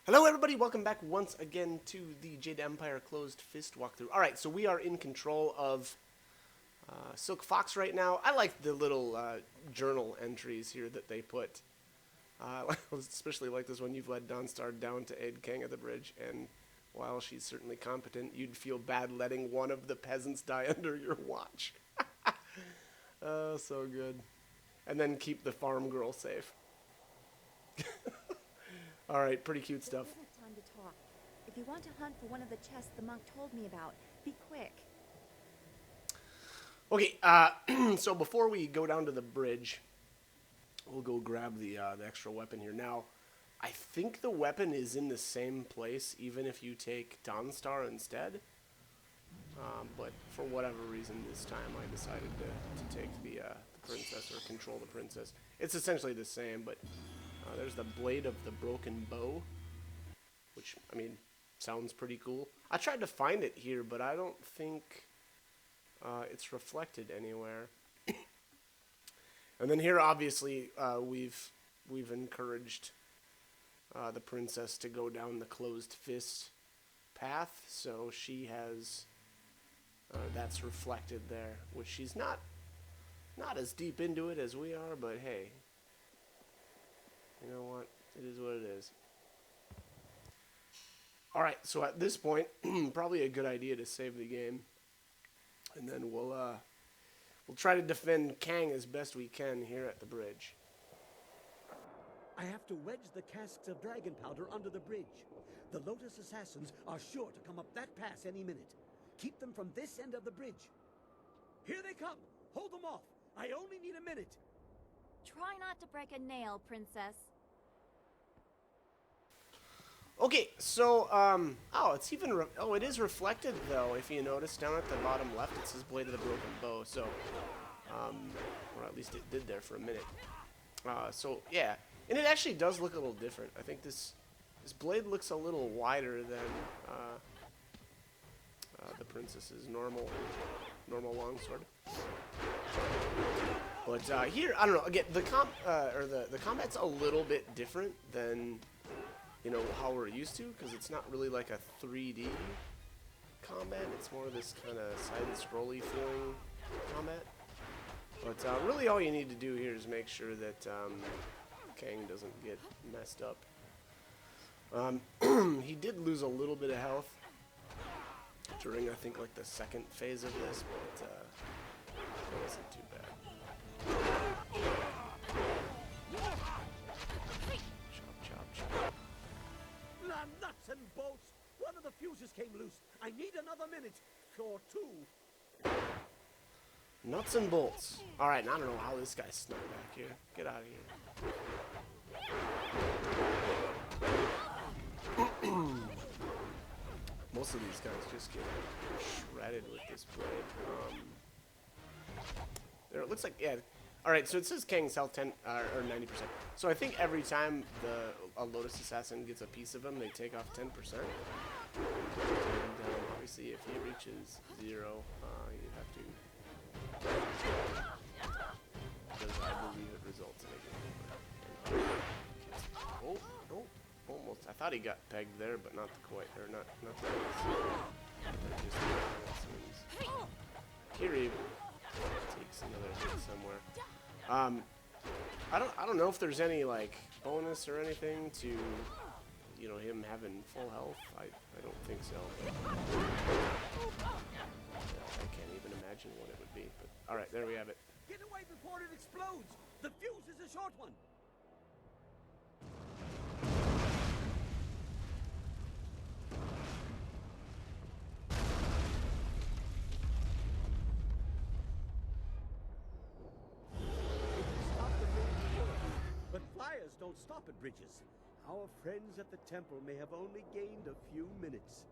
Hello everybody, welcome back once again to the Jade Empire Closed Fist walkthrough. Alright, so we are in control of Silk Fox right now. I like the little journal entries here that they put. I especially like this one. You've led Dawnstar down to aid Kang at the bridge, and while she's certainly competent, you'd feel bad letting one of the peasants die under your watch. Oh, so good. And then keep the farm girl safe. Alright, pretty cute stuff. This isn't time to talk. If you want to hunt for one of the chests the monk told me about, be quick. Okay, so before we go down to the bridge, we'll go grab the extra weapon here. Now, I think the weapon is in the same place, even if you take Dawnstar instead. But for whatever reason, this time I decided to take the princess, or control the princess. It's essentially the same, but there's the Blade of the Broken Bow, which, I mean, sounds pretty cool. I tried to find it here, but I don't think it's reflected anywhere. And then here, obviously, we've encouraged the princess to go down the Closed Fist path, so she has that's reflected there, which she's not as deep into it as we are, but hey, you know what? It is what it is. Alright, so at this point, probably a good idea to save the game. And then we'll try to defend Kang as best we can here at the bridge. I have to wedge the casks of dragon powder under the bridge. The Lotus assassins are sure to come up that pass any minute. Keep them from this end of the bridge. Here they come! Hold them off! I only need a minute! Try not to break a nail, princess. Okay, so, it's even, it is reflected, though, if you notice, down at the bottom left, it says Blade of the Broken Bow, so, or at least it did there for a minute. So, yeah, and it actually does look a little different. I think this blade looks a little wider than, the princess's normal longsword. But, here, I don't know, again, the combat's a little bit different than, you know, how we're used to, because it's not really like a 3D combat. It's more of this kind of side-scrolly feeling combat. But really all you need to do here is make sure that Kang doesn't get messed up. He did lose a little bit of health during, I think, like the second phase of this, but it wasn't too bad. Nuts and bolts! One of the fuses came loose. I need another minute. Or two. Nuts and bolts. Alright, I don't know how this guy snuck back here. Get out of here. Most of these guys just get shredded with this blade. There, it looks like, yeah. Alright, so it says Kang's health 10, or 90%. So I think every time a Lotus Assassin gets a piece of him, they take off 10%. And obviously if he reaches 0, you have to, because I believe it results in a game over. Oh, no, almost. I thought he got pegged there, but not quite, or not Kiri takes another hit somewhere. I don't know if there's any like bonus or anything to, you know, him having full health. I don't think so. I can't even imagine what it would be. But all right, there we have it. Get away before it explodes! The fuse is a short one! But flyers don't stop at bridges. Our friends at the temple may have only gained a few minutes.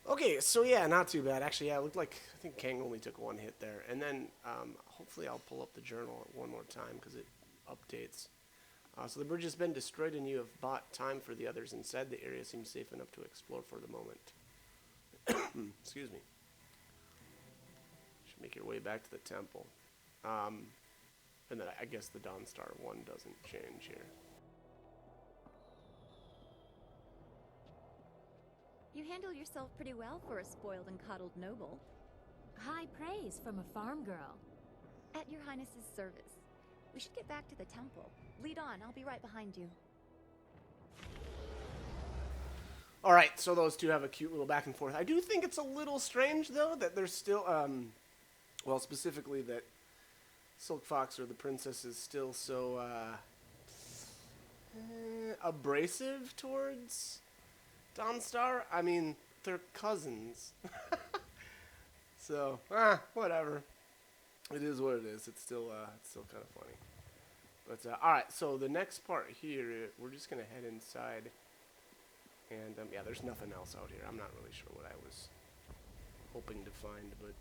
Okay, so yeah, not too bad. Actually, yeah, it looked like, I think Kang only took one hit there. And then, hopefully I'll pull up the journal one more time, because it updates. So the bridge has been destroyed and you have bought time for the others. Instead, the area seems safe enough to explore for the moment. Excuse me. Should make your way back to the temple. And then I guess the Dawnstar one doesn't change here. You handle yourself pretty well for a spoiled and coddled noble. High praise from a farm girl. At your highness's service. We should get back to the temple. Lead on, I'll be right behind you. Alright, so those two have a cute little back and forth. I do think it's a little strange, though, that there's still, well, specifically that Silk Fox, or the princess, is still so, abrasive towards Dawnstar. I mean, they're cousins. So, whatever. It is what it is. It's still kind of funny. But, alright, so the next part here, we're just going to head inside. And, yeah, there's nothing else out here. I'm not really sure what I was hoping to find, but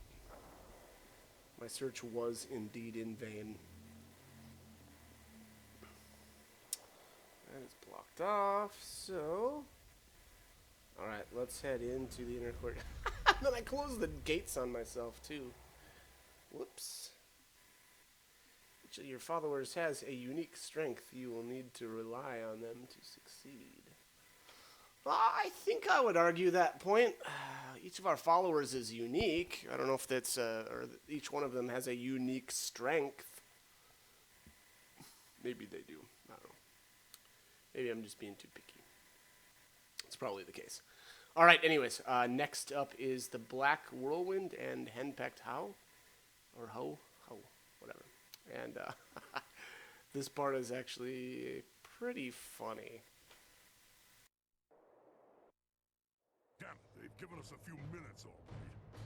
my search was indeed in vain. That is blocked off, so... Alright, let's head into the inner court. Then I closed the gates on myself, too. Whoops. Each of your followers has a unique strength. You will need to rely on them to succeed. Well, I think I would argue that point. Each of our followers is unique. I don't know if that's, or each one of them has a unique strength. Maybe they do. I don't know. Maybe I'm just being too picky. It's probably the case. All right, anyways, next up is the Black Whirlwind and Henpecked How. Or Ho, whatever. And this part is actually pretty funny. Damn it, they've given us a few minutes already.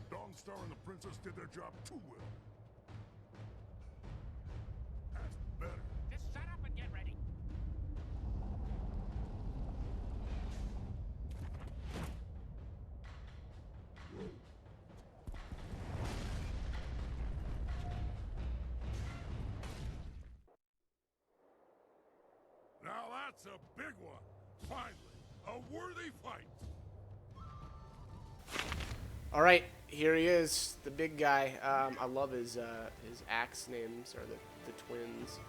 Dawnstar and the princess did their job too well. That's better. Just shut up and get ready. Now that's a big one. Finally, a worthy fight. All right, here he is, the big guy. I love his axe names, or the twins.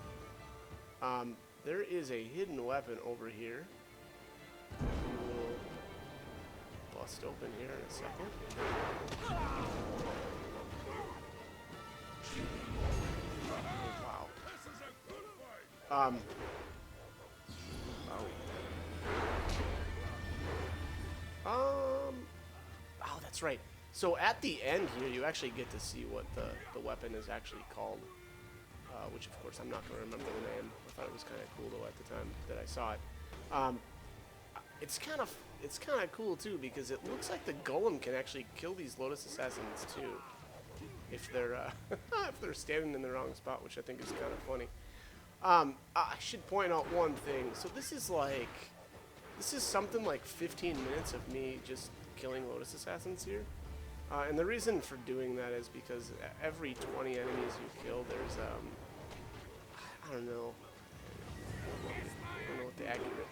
There is a hidden weapon over here. We will bust open here in a second. Wow. This is a good fight. Oh, that's right. So at the end here, you actually get to see what the weapon is actually called, which of course I'm not going to remember the name. I thought it was kind of cool though at the time that I saw it. It's kind of cool too, because it looks like the golem can actually kill these Lotus Assassins too, if they're if they're standing in the wrong spot, which I think is kind of funny. I should point out one thing. So this is something like 15 minutes of me just killing Lotus Assassins here. And the reason for doing that is because every 20 enemies you kill, there's, I don't know what the accurate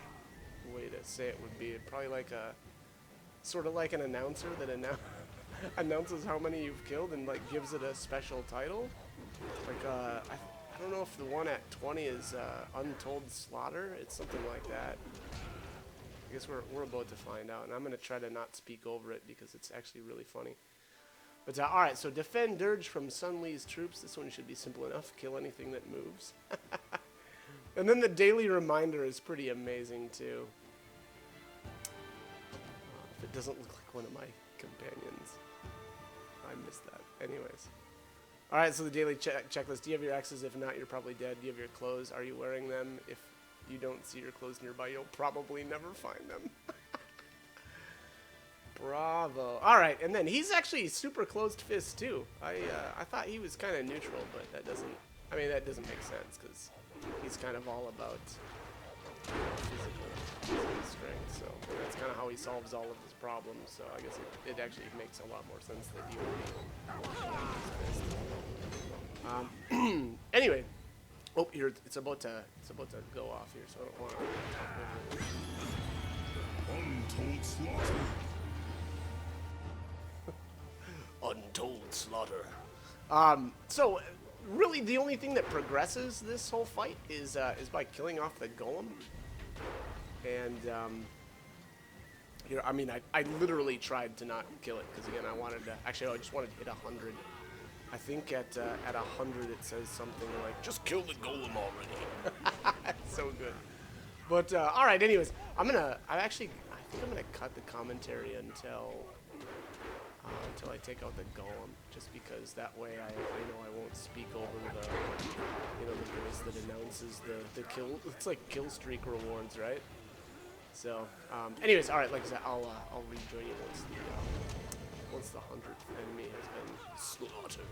way to say it would be. Probably like sort of like an announcer that announces how many you've killed and like gives it a special title. Like, I don't know if the one at 20 is Untold Slaughter. It's something like that. I guess we're about to find out, and I'm going to try to not speak over it because it's actually really funny. But alright, so defend Dirge from Sun Li's troops. This one should be simple enough. Kill anything that moves. And then the daily reminder is pretty amazing too. If it doesn't look like one of my companions. I missed that. Anyways. Alright, so the daily checklist. Do you have your axes? If not, you're probably dead. Do you have your clothes? Are you wearing them? If you don't see your clothes nearby, you'll probably never find them. Bravo. Alright, and then he's actually super closed fist too. I thought he was kind of neutral, but that doesn't make sense, because he's kind of all about physical strength, so that's kind of how he solves all of his problems, so I guess it actually makes a lot more sense that he would be anyway. Oh, here it's about to go off here, so I don't want to. Untold slaughter. Untold slaughter. So really, the only thing that progresses this whole fight is by killing off the golem. And you know, I mean, I literally tried to not kill it because again, I wanted to. Actually, I just wanted to hit 100. I think at 100 it says something like, "Just kill the golem already." That's so good. But all right. Anyways, I think I'm gonna cut the commentary until I take out the golem, just because that way I know I won't speak over the the voice that announces the kill. It's like kill streak rewards, right? So, anyways, all right. Like I said, I'll rejoin you once the 100th enemy has been slaughtered.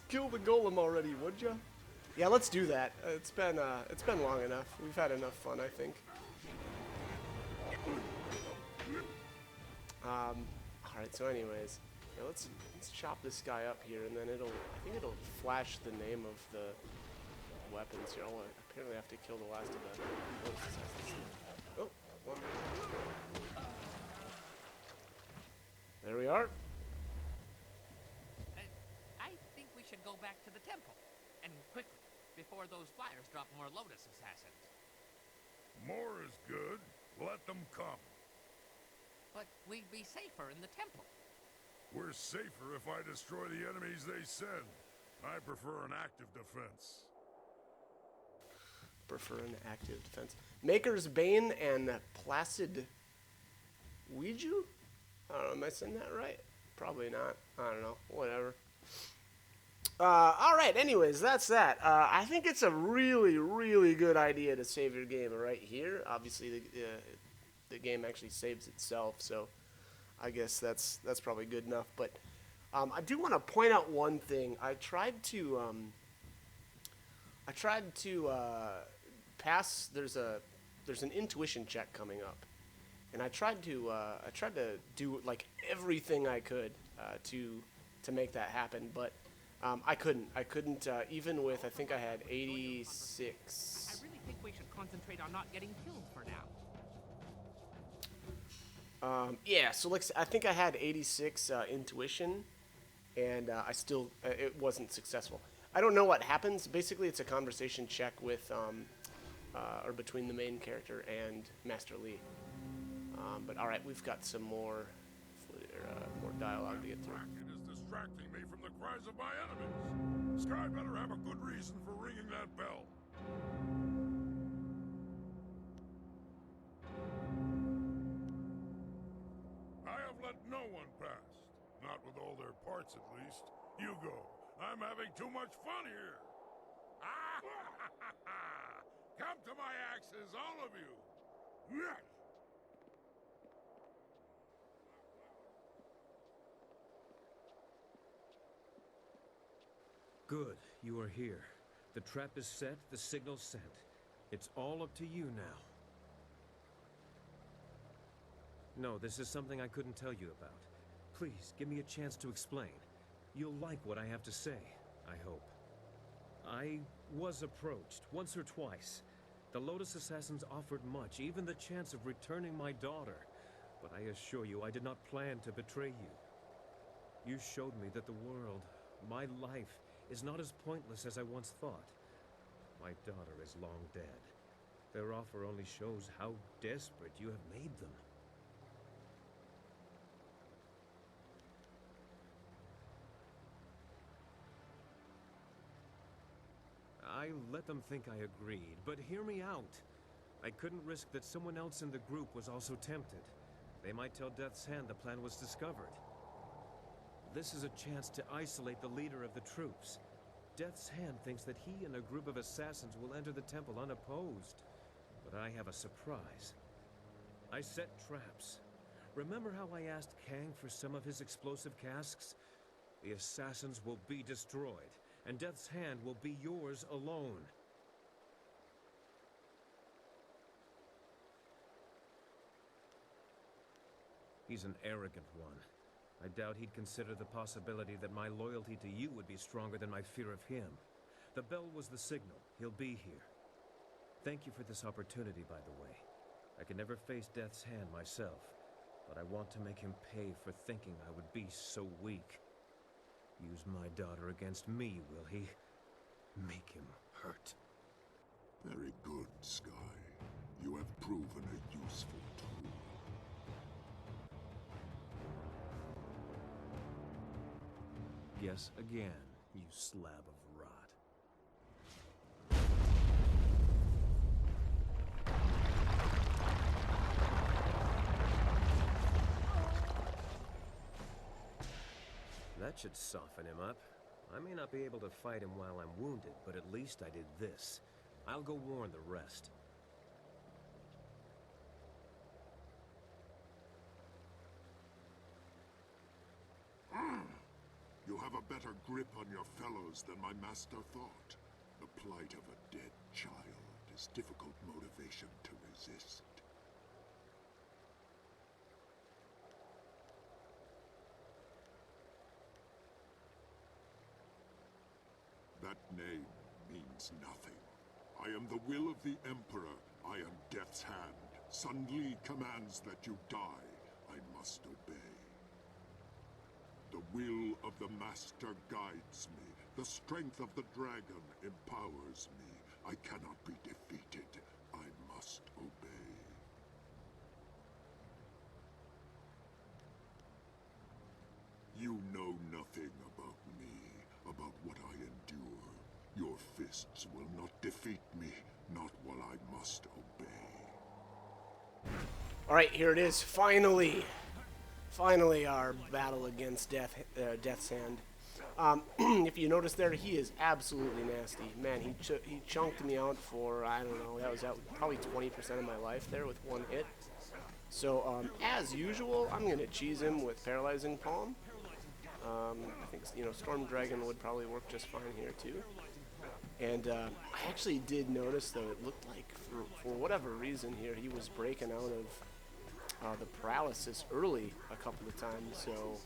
kill the golem already, would ya? Yeah, let's do that. It's been long enough. We've had enough fun, I think. All right. So, anyways, yeah, let's chop this guy up here, and then I think it'll flash the name of the weapons here. Oh, I apparently have to kill the last of the assassins. Oh, one. There we are. I think we should go back to the temple. And quickly, before those flyers drop more Lotus assassins. More is good. Let them come. But we'd be safer in the temple. We're safer if I destroy the enemies they send. I prefer an active defense. Prefer an active defense. Maker's Bane and Placid Ouija? I don't know, am I saying that right? Probably not. I don't know. Whatever. Alright, anyways, that's that. I think it's a really, really good idea to save your game right here. Obviously, the game actually saves itself, so I guess that's probably good enough. But I do want to point out one thing. I tried to pass. There's an intuition check coming up, and I tried to do like everything I could to make that happen, but I couldn't even with, I think I had 86. I really think we should concentrate on not getting killed for now. Yeah, so like I think I had 86 intuition, and I still it wasn't successful. I don't know what happens. Basically, it's a conversation check with or between the main character and Master Lee. But all right, we've got some more dialogue to get through. Racket is distracting me from the cries of my enemies. Sky better have a good reason for ringing that bell. I have let no one past. Not with all their parts, at least. You go. I'm having too much fun here. Come to my axes, all of you. Yes. Good, you are here. The trap is set, the signal's sent. It's all up to you now. No, this is something I couldn't tell you about. Please, give me a chance to explain. You'll like what I have to say, I hope. I was approached, once or twice. The Lotus Assassins offered much, even the chance of returning my daughter. But I assure you, I did not plan to betray you. You showed me that the world, my life, is not as pointless as I once thought. My daughter is long dead. Their offer only shows how desperate you have made them. I let them think I agreed, but hear me out. I couldn't risk that someone else in the group was also tempted. They might tell Death's Hand the plan was discovered. This is a chance to isolate the leader of the troops. Death's Hand thinks that he and a group of assassins will enter the temple unopposed. But I have a surprise. I set traps. Remember how I asked Kang for some of his explosive casks? The assassins will be destroyed, and Death's Hand will be yours alone. He's an arrogant one. I doubt he'd consider the possibility that my loyalty to you would be stronger than my fear of him. The bell was the signal. He'll be here. Thank you for this opportunity, by the way. I can never face Death's Hand myself, but I want to make him pay for thinking I would be so weak. Use my daughter against me, will he? Make him hurt. Very good, Sky. You have proven a useful tool. Guess again, you slab of rot. That should soften him up. I may not be able to fight him while I'm wounded, but at least I did this. I'll go warn the rest. You have a better grip on your fellows than my master thought. The plight of a dead child is difficult motivation to resist. That name means nothing. I am the will of the Emperor. I am Death's Hand. Sun Li commands that you die. I must obey. The will of the Master guides me. The strength of the dragon empowers me. I cannot be defeated. I must obey. You know nothing about me, about what I endure. Your fists will not defeat me, not while I must obey. Alright, here it is. Finally! Finally, our battle against Death's Hand. If you notice there, he is absolutely nasty. Man, he chunked me out for, I don't know, that was probably 20% of my life there with one hit. So, as usual, I'm going to cheese him with Paralyzing Palm. I think, Storm Dragon would probably work just fine here, too. And I actually did notice, though, it looked like, for whatever reason here, he was breaking out of the paralysis early a couple of times, so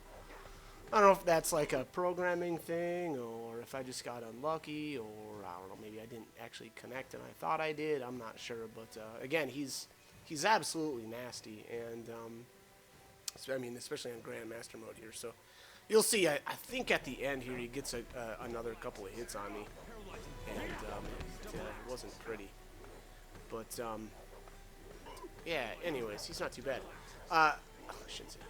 I don't know if that's like a programming thing, or if I just got unlucky, or I don't know, maybe I didn't actually connect and I thought I did, I'm not sure, but again, he's absolutely nasty, and so, I mean, especially on Grandmaster mode here, so you'll see, I think at the end here he gets another couple of hits on me, and it wasn't pretty, but yeah, anyways, he's not too bad. I shouldn't say,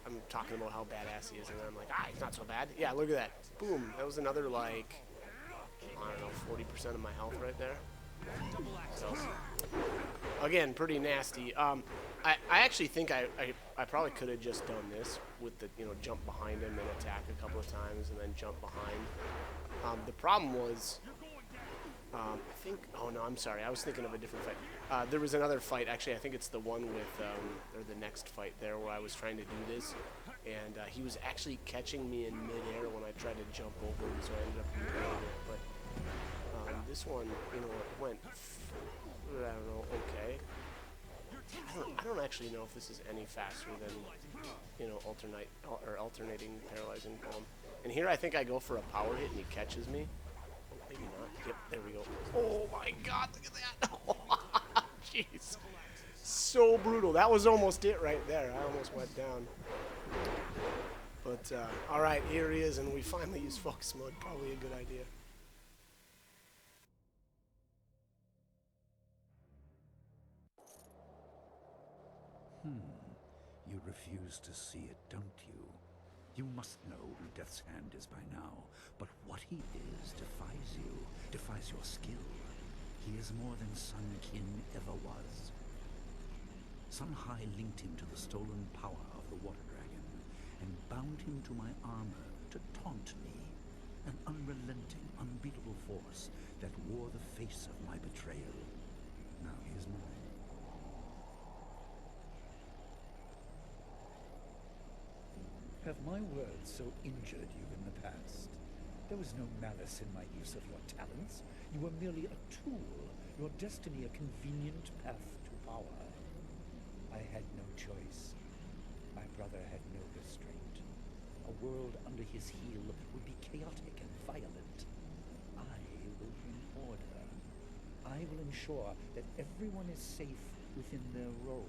I'm talking about how badass he is, and then I'm like, he's not so bad. Yeah, look at that. Boom. That was another, like, I don't know, 40% of my health right there. So, again, pretty nasty. I actually think I probably could have just done this with the, jump behind him and attack a couple of times and then jump behind. The problem was, I think, oh no, I'm sorry, I was thinking of a different fight. There was another fight, actually, I think it's the one with, or the next fight there where I was trying to do this, and he was actually catching me in midair when I tried to jump over him, so I ended up doing it, but this one, it went, I don't know, okay. I don't actually know if this is any faster than, alternating Paralyzing Palm. And here I think I go for a power hit and he catches me. Maybe not. Yep, there we go. Oh my god, look at that. Jeez. So brutal. That was almost it right there. I almost went down. But, alright, here he is, and we finally use Focus Mode. Probably a good idea. You refuse to see it, don't you? You must know who Death's Hand is by now, but what he is defies you, defies your skill. He is more than Sun Qin ever was. Sun Hai linked him to the stolen power of the Water Dragon, and bound him to my armor to taunt me, an unrelenting, unbeatable force that wore the face of my betrayal. Now he is mine. Have my words so injured you in the past? There was no malice in my use of your talents. You were merely a tool, your destiny a convenient path to power. I had no choice. My brother had no restraint. A world under his heel would be chaotic and violent. I will bring order. I will ensure that everyone is safe within their roles.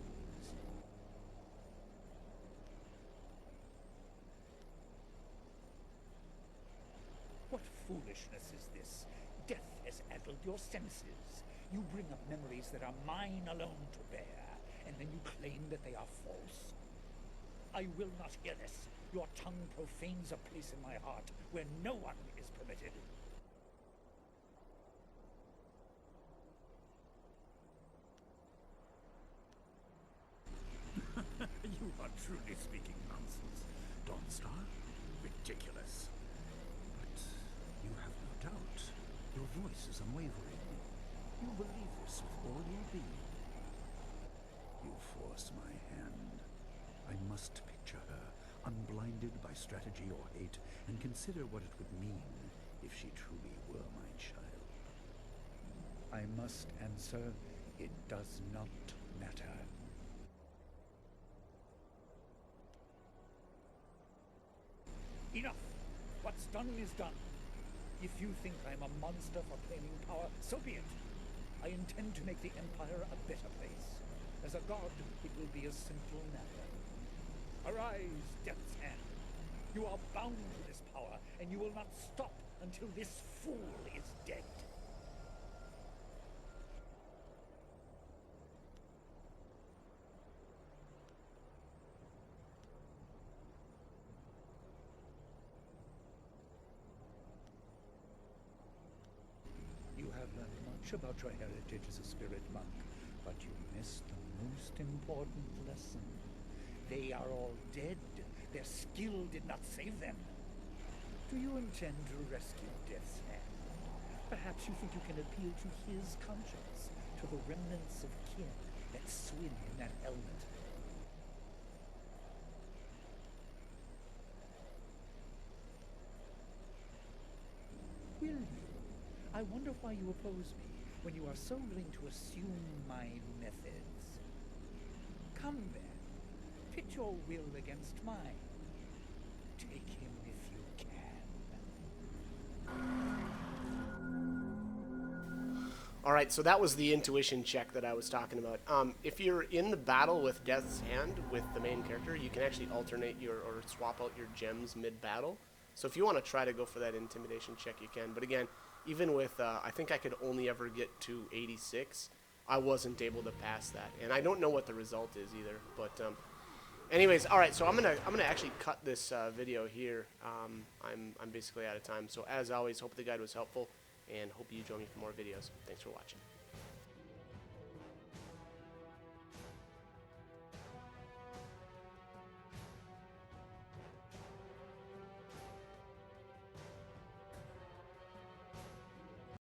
What foolishness is this? Death has addled your senses. You bring up memories that are mine alone to bear, and then you claim that they are false? I will not hear this. Your tongue profanes a place in my heart where no one is permitted. You are truly speaking nonsense, Dawnstar. Ridiculous. But you have no doubt. Your voice is unwavering. You believe this with all your being. You force my hand. I must picture her, unblinded by strategy or hate, and consider what it would mean if she truly were my child. I must answer, it does not matter. Enough! What's done is done. If you think I'm a monster for claiming power, so be it. I intend to make the Empire a better place. As a god, it will be a simple matter. Arise, Death's Hand. You are bound to this power, and you will not stop until this fool is dead. You have learned much about your heritage as a spirit monk, but you missed the most important lesson. They are all dead. Their skill did not save them. Do you intend to rescue Death's Hand? Perhaps you think you can appeal to his conscience, to the remnants of kin that swim in that helmet. Will you? I wonder why you oppose me when you are so willing to assume my methods. Come then. Pit your will against mine. Take him if you can. Alright, so that was the intuition check that I was talking about. If you're in the battle with Death's Hand with the main character, you can actually alternate or swap out your gems mid-battle. So if you want to try to go for that intimidation check, you can. But again, even with, I think I could only ever get to 86, I wasn't able to pass that. And I don't know what the result is either. But anyways, all right, so I'm gonna actually cut this video here. I'm basically out of time. So as always, hope the guide was helpful, and hope you join me for more videos. Thanks for watching.